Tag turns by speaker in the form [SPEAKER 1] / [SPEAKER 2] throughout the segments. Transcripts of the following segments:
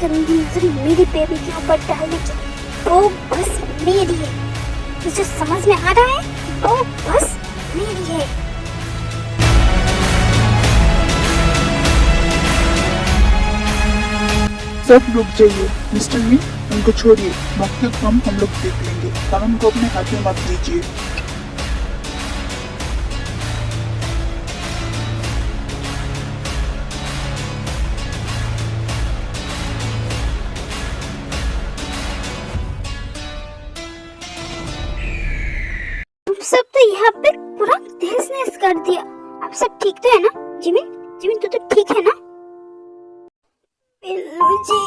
[SPEAKER 1] गंदी नजर मेरी बेबी के ऊपर डालने की वो बस मेरी है। तुझे समझ में आ रहा है? वो बस मेरी है।
[SPEAKER 2] सब रुक जाइए मिस्टर मी, उनको छोड़िए, बाकी का काम हम लोग देख लेंगे। कानून को अपने हाथ में मत लीजिए।
[SPEAKER 1] आप सब तो यहाँ पे पूरा तहस नहस कर दिया। आप सब ठीक तो है ना? जिमिन जिमिन तू तो ठीक है ना? बिल्लू जी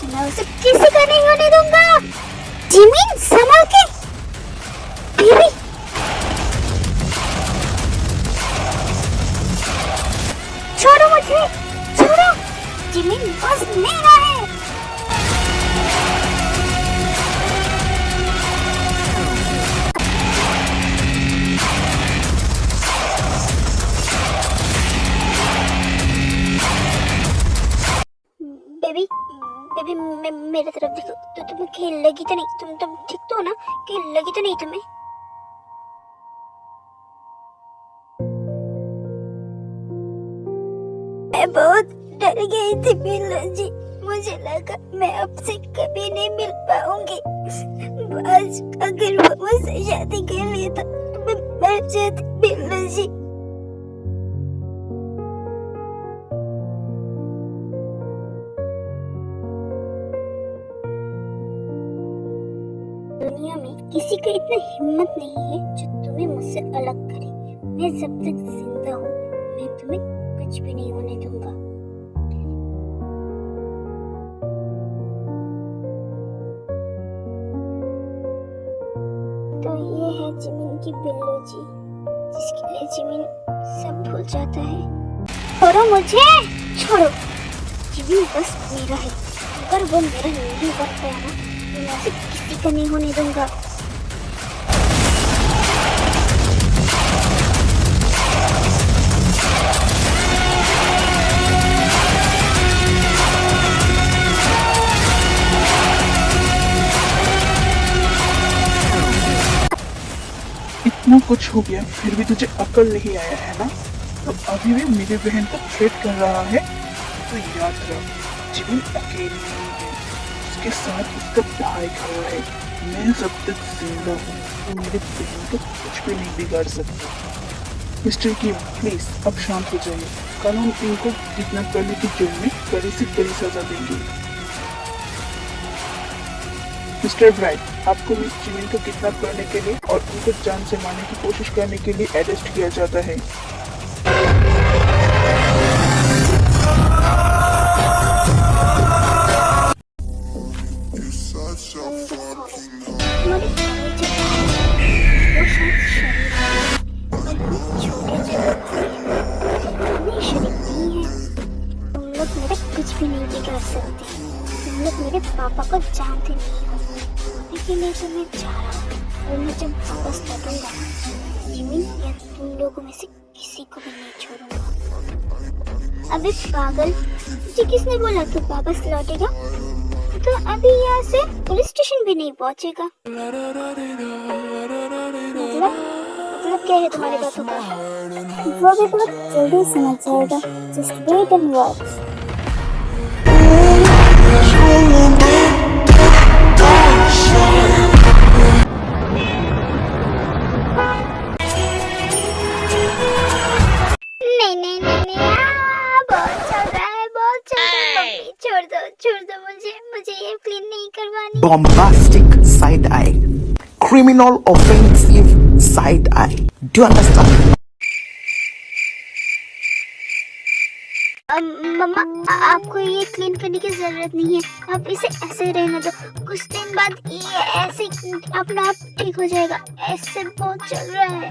[SPEAKER 1] मैं उसे किसी का नहीं होने दूंगा। जिमिन संभल के। बेबी छोड़ो मुझे, छोड़ो। जिमिन बस मेरा है। बेबी बेबी मेरे तरफ देखो। तो तुम्हें खेल लगी तो नहीं? तुम ठीक तो हो ना? खेल लगी तो नहीं तुम्हें? मैं बहुत डर गई थी बिल्लू जी। मुझे लगा मैं आपसे कभी नहीं मिल पाऊंगी। आज अगर वो मुझसे शादी कर लेता तो मैं मर जाती बिल्लू जी। दुनिया में किसी का इतना हिम्मत नहीं है जो तुम्हें मुझसे अलग करे। मैं जब तक जिंदा हूँ मैं तुम्हें कुछ भी नहीं होने दूंगा। तो ये है जिमिन की बिल्लू जी, जिसके लिए जिमिन सब भूल जाता है। छोड़ो मुझे, छोड़ो। जिमिन बस मेरा है। अगर वो मेरा नहीं कर पाया ना तो मैं उसे किसी का नहीं होने दूंगा।
[SPEAKER 2] इतना कुछ हो गया फिर भी तुझे अकल नहीं आया है ना? तो अभी भी मेरी बहन को थ्रेट कर रहा है। तो याद रख, जीवन अकेली नहीं है, उसके साथ उसका भाई खड़ा है। मैं जब तक जिंदा हूँ तो मेरी बहन को कुछ भी नहीं बिगाड़ सकता। मिस्टर किम प्लीज अब शांत हो जाइए। कल हम इनको किडनैप करने की जुर्म में कड़ी से कड़ी सजा देंगे। मिस्टर ब्राइट, आपको मिस जिमिन को किडनैप करने के लिए और उनको जान से मारने की कोशिश करने के लिए अरेस्ट किया जाता है।
[SPEAKER 1] कुछ भी नहीं बिगाड़ सकते। तुम लोग मेरे पापा को जानते नहीं हो, इसीलिए तो मैं जा रहा हूँ। और मैं जब वापस लौटूंगा जिमिन या तुम लोगों में से किसी को भी नहीं छोड़ूंगा। अबे पागल, तुझे किसने बोला तू वापस लौटेगा? तो अभी यहाँ से पुलिस स्टेशन भी नहीं पहुँचेगा। मतलब क्या है तुम्हारी बातों का? वो भी बहुत जल्दी समझ जाएगा। Just wait and watch. मुझे ये फिल्म नहीं करवानी।
[SPEAKER 3] Bombastic side eye, criminal offensive side eye. Do you understand?
[SPEAKER 1] मम्मा आपको ये क्लीन करने की जरूरत नहीं है, आप इसे ऐसे रहने दो, कुछ दिन बाद ये ऐसे अपने आप ठीक हो जाएगा, ऐसे बहुत चल रहा है।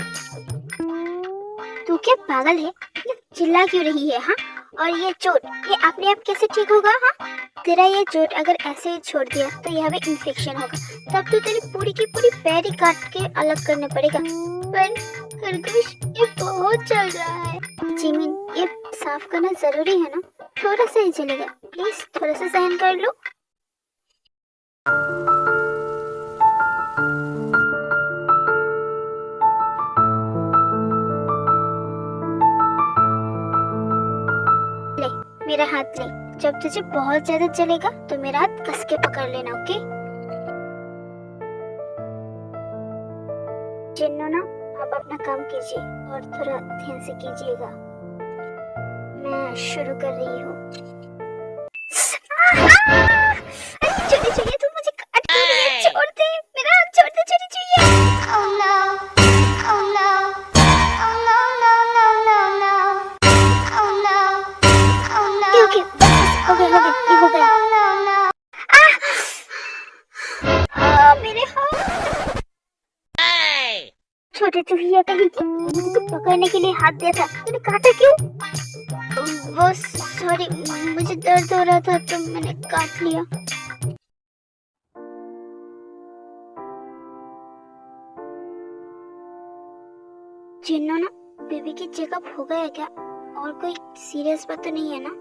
[SPEAKER 1] तू क्या पागल है, ये चिल्ला क्यों रही है? हाँ, और ये चोट ये अपने आप कैसे ठीक होगा? हाँ, तेरा ये चोट अगर ऐसे ही छोड़ दिया तो यहाँ पे इन्फेक्शन होगा, तब तो तेरी पूरी की पूरी पैर ही काट के अलग करने पड़ेगा। पर खरगोश ये बहुत चल रहा है। जिमिन ये साफ करना जरूरी है ना, थोड़ा सा ही चलेगा, प्लीज थोड़ा सा सहन कर लो। ले मेरा हाथ ले, जब तुझे बहुत ज्यादा चलेगा तो मेरा हाथ कस के पकड़ लेना, ओके? जिन्नो ना, आप अपना काम कीजिए और थोड़ा ध्यान से कीजिएगा। मैं शुरू कर रही हूँ। चलिए चलिए, तुम मुझे काट क्यों रही है? छोड़ दे मेरा हाथ, छोड़ दे, चलिए चलिए। Oh no, oh no, oh no, no, no, no, no, oh no, oh no। Okay, बस हो गया, ये हो गया। मेरे हाथ। छोटे चूहिया कहीं की, मुझे तो पकड़ने के लिए हाथ दिया था, तूने काटा क्यों? वो सॉरी, मुझे दर्द हो रहा था तो मैंने काट लिया। जिन्नो ना, बेबी की चेकअप हो गया क्या? और कोई सीरियस बात तो नहीं है ना?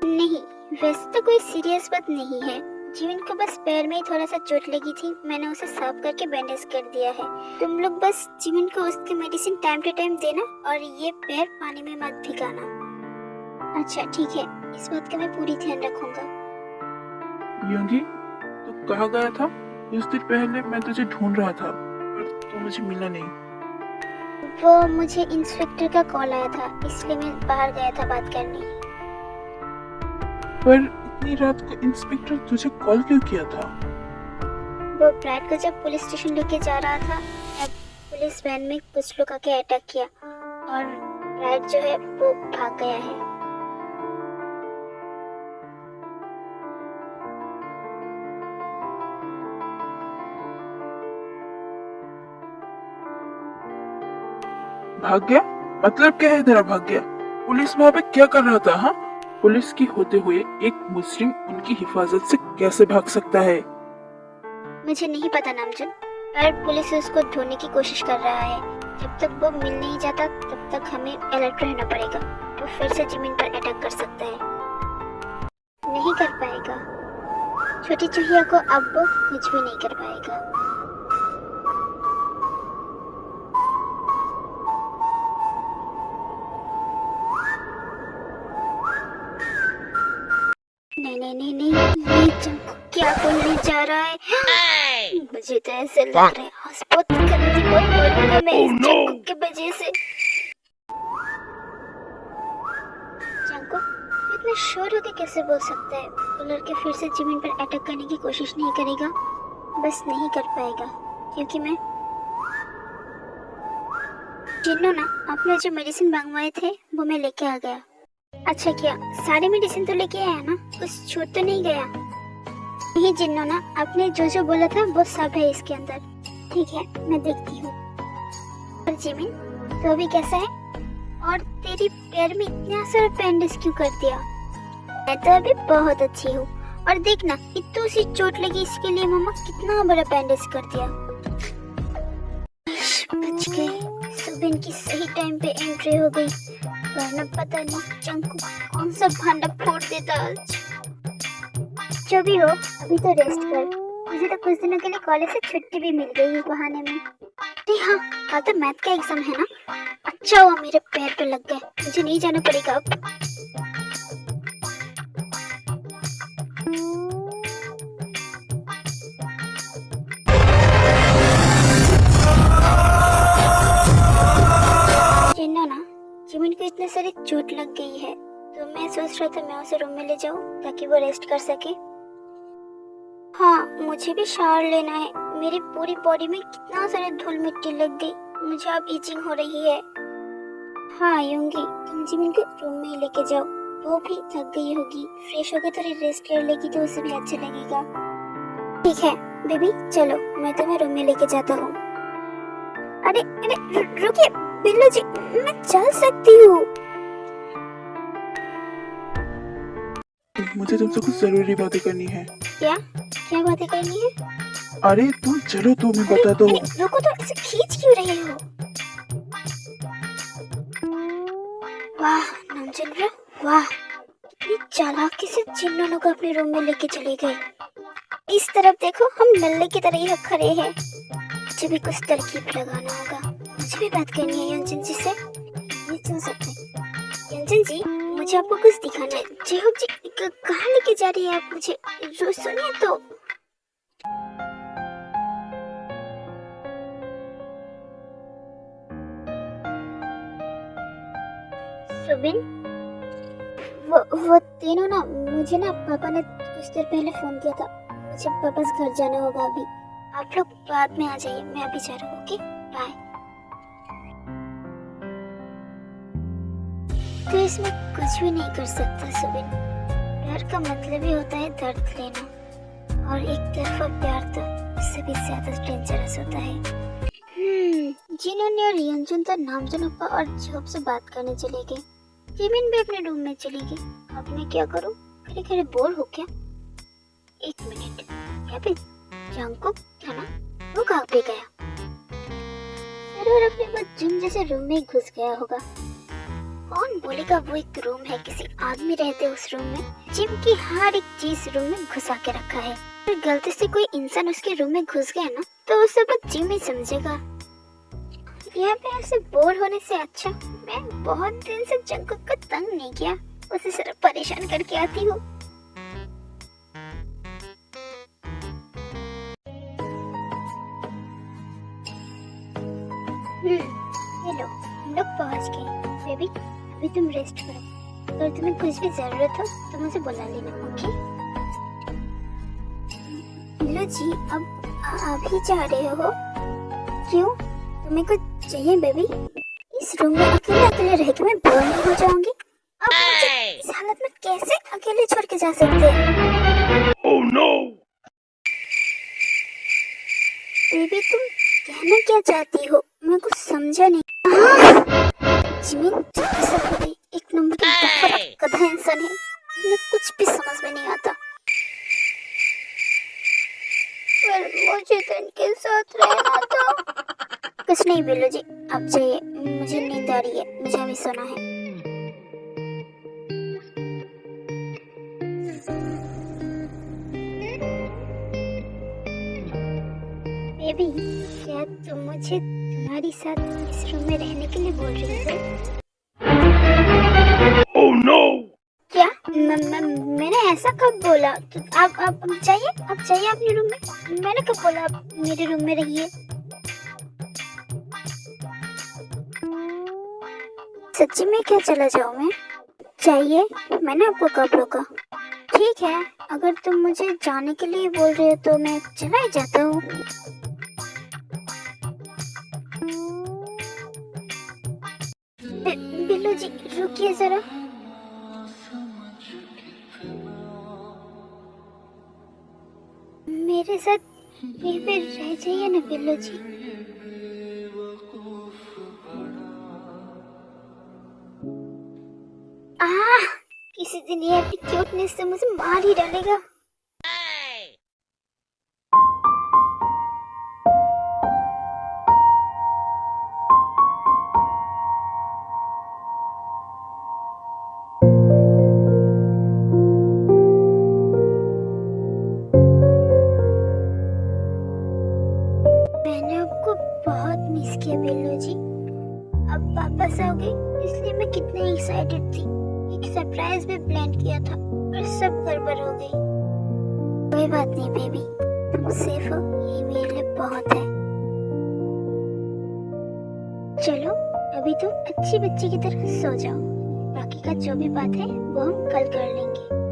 [SPEAKER 1] नहीं, वैसे तो कोई सीरियस बात नहीं है। जीवन को बस पैर में ही थोड़ा सा चोट लगी थी, मैंने उसे साफ करके बैंडेज कर दिया है। तुम लोग बस जीवन को उसकी मेडिसिन टाइम टू टाइम देना और ये पैर पानी में मत भिगाना। अच्छा ठीक है, इस बात का मैं पूरी ध्यान रखूंगा।
[SPEAKER 2] योंगी, तू कहाँ गया था? कुछ दिन पहले मैं तुझे ढूंढ रहा था पर तू मुझे मिला नहीं।
[SPEAKER 1] वो मुझे इंस्पेक्टर का कॉल आया था, इसलिए मैं बाहर गया था बात करने।
[SPEAKER 2] पर इतनी रात को इंस्पेक्टर तुझे कॉल क्यों किया था?
[SPEAKER 1] वो ब्राइड को जब पुलिस स्टेशन लेके जा रहा था, तब पुलिस वैन में कुछ लोग आके अटैक किया और ब्राइड जो है वो भाग गया है।
[SPEAKER 2] भाग गया? मतलब क्या है तेरा भाग गया? पुलिस वहाँ पे क्या कर रहा था? हाँ, पुलिस की होते हुए एक मुस्लिम उनकी हिफाजत से कैसे भाग सकता है?
[SPEAKER 1] मुझे नहीं पता नामजन, पर पुलिस उसको ढूंढने की कोशिश कर रहा है। जब तक वो मिल नहीं जाता तब तक हमें अलर्ट रहना पड़ेगा। वो फिर से जमीन पर अटैक कर सकता है। नहीं कर पाएगा, छोटी चूहिया को अब वो कुछ भी नहीं कर पाएगा। नहीं नहीं नहीं नहीं, ये चंकू क्या बोलने जा रहा है? मुझे तो ऐसे लग रहा है हॉस्पिटल गंदी बहुत मरूंगा मैं इस चंकू के वजह से। चंकू इतना शोर होके कैसे बोल सकता है? वो लड़के फिर से जमीन पर अटैक करने की कोशिश नहीं करेगा, बस नहीं कर पाएगा क्योंकि मैं जिन्नो ना, आपने जो मेडिसिन मंगवाए थे वो मैं लेके आ गया। अच्छा किया, सारे मेडिसिन तो लेके आया ना, कुछ छूट तो नहीं गया? नहीं जिन्नो ना, आपने जो जो बोला था वो सब है इसके अंदर। ठीक है, मैं देखती हूँ। और जिमिन, तो अभी कैसा है? और तेरी पैर में इतना सारा बैंडेज क्यों कर दिया? मैं तो अभी बहुत अच्छी हूँ। और देखना, इतनी सी चोट लगी इसके लिए मम्मा कितना बड़ा बैंडेज कर दिया। बच गए, सुबह की सही टाइम पे एंट्री हो गई, वरना पता नहीं चंकू कौन सा भांडा फोड़ देता आज। जो भी हो, अभी तो रेस्ट कर। मुझे तो कुछ दिनों के लिए कॉलेज से छुट्टी भी मिल गई इस बहाने में। अरे हाँ, कल तो मैथ का एग्जाम है ना। अच्छा हुआ मेरे पैर पे लग गए, मुझे नहीं जाना पड़ेगा अब। जिमिन को इतने सारी चोट लग गई है तो मैं सोच रहा था मैं उसे रूम में ले जाऊं ताकि वो रेस्ट कर सके। हाँ, मुझे भी शावर लेना है। मेरी पूरी बॉडी में कितना सारा धूल मिट्टी लग गई, मुझे अब इचिंग हो रही है। हाँ आऊंगी। तुम जिमिन को रूम में ही लेके जाओ, वो भी थक गई होगी, फ्रेश होकर थोड़ी रेस्ट कर लेगी तो उसे भी अच्छा लगेगा। ठीक है बेबी, चलो मैं तुम्हें रूम में लेके जाता हूँ। अरे अरे रुकिए बिल्लू जी, मैं चल सकती हूँ।
[SPEAKER 2] मुझे तुमसे कुछ जरूरी बातें करनी है।
[SPEAKER 1] क्या क्या बातें करनी है?
[SPEAKER 2] अरे तुम चलो तो मैं बता दो।
[SPEAKER 1] अरे रुको तो, ऐसे खींच क्यों रहे हो? वाह नंजनरा, वाह, इतनी चालाकी से जिन दोनों को अपने रूम में लेके चले गए। इस तरफ देखो, हम नल्ले की तरह यहाँ खड़े हैं। मुझे भी कुछ तरकीब लगाना होगा, मुझे भी बात करनी है यंजन जी से। ये सुन सकते हैं यंजन जी, मुझे आपको कुछ दिखाना है। जेहोब जी कहाँ लेके जा रही है आप मुझे? जो सुनिए तो। सुबिन, वो तीनों ना, मुझे ना पापा ने कुछ देर पहले फोन किया था। मुझे वापस घर जाना होगा अभी। आप लोग बाद में आ जाइए, मैं अभी जा रहा हूँ। Okay bye. तो इसमें कुछ भी नहीं कर सकता सुबिन। प्यार का मतलब ही होता है दर्द लेना, और एक तरफा प्यार तो इससे भी ज्यादा डेंजरस होता है। जिन्होंने और यंजन तो नामजनप्पा और जॉब से बात करने चले गए। जिमिन भी अपने रूम में चली गई। अब मैं क्या करूं? खड़े खड़े बोर हो क्या? एक मिनट, क्या भी जंगकुक था ना, वो कहाँ पे गया? जरूर अपने वो जिम जैसे रूम में घुस गया होगा। कौन बोलेगा वो एक रूम है, किसी आदमी रहते उस रूम में। जिम की हर एक चीज रूम में घुसा के रखा है। अगर गलती से कोई इंसान उसके रूम में घुस गया ना, तो उसे वो जिम ही समझेगा। यहाँ पे ऐसे बोर होने से अच्छा मैं बहुत दिन से जंगकुक को तंग नहीं किया, उसे सिर्फ परेशान करके आती हूँ। हेलो, हम लोग पहुँच गए। बेबी अभी तुम रेस्ट करो, अगर तुम्हें कुछ भी जरूरत हो तो मुझे बुला लेना। ओके? हेलो जी, अब अभी जा रहे हो? क्यों, तुम्हें कुछ चाहिए बेबी? इस रूम में अकेले अकेले रह के मैं बोर नहीं हो जाऊंगी? अब मुझे इस हालत में कैसे अकेले छोड़ के जा सकते हैं?
[SPEAKER 2] Oh no!
[SPEAKER 1] बेबी तुम कहना क्या चाहती हो? मैं कुछ समझा नहीं। जिमिन सब हो गई, एक नंबर की गफर गधा इंसान है, मुझे कुछ भी समझ में नहीं आता। पर मुझे तो इनके साथ रहना था। कुछ नहीं बिल्लू जी, आप जाइए, मुझे नींद आ रही है, मुझे अभी सोना है। बेबी क्या तुम मुझे तुम्हारी साथ इस रूम में रहने के लिए बोल रही हो?
[SPEAKER 2] Oh no!
[SPEAKER 1] क्या मैंने ऐसा कब बोला? तो आप जाइए, आप जाइए अपने रूम में। मैंने कब बोला आप मेरे रूम में रहिए? सच्ची में क्या चला जाऊं मैं? चाहिए, मैंने आपको कब रोका? ठीक है, अगर तुम मुझे जाने के लिए बोल रहे हो तो मैं चला ही जाता हूँ। बिल्लू जी रुकिए जरा। मेरे साथ यहीं पे रह जाइए ना बिल्लू जी। किसी दिन ये अपनी क्यूटनेस से मुझे मार ही डालेगा। मैंने आपको बहुत मिस किया बिल्लू जी। अब वापस आओगे इसलिए मैं कितनी एक्साइटेड थी। एक सरप्राइज भी प्लान किया था पर सब गड़बड़ हो गई। कोई बात नहीं बेबी, तुम सेफ हो, यही मेरे लिए बहुत है। चलो अभी तुम अच्छी बच्ची की तरह सो जाओ, बाकी का जो भी बात है वो हम कल कर लेंगे।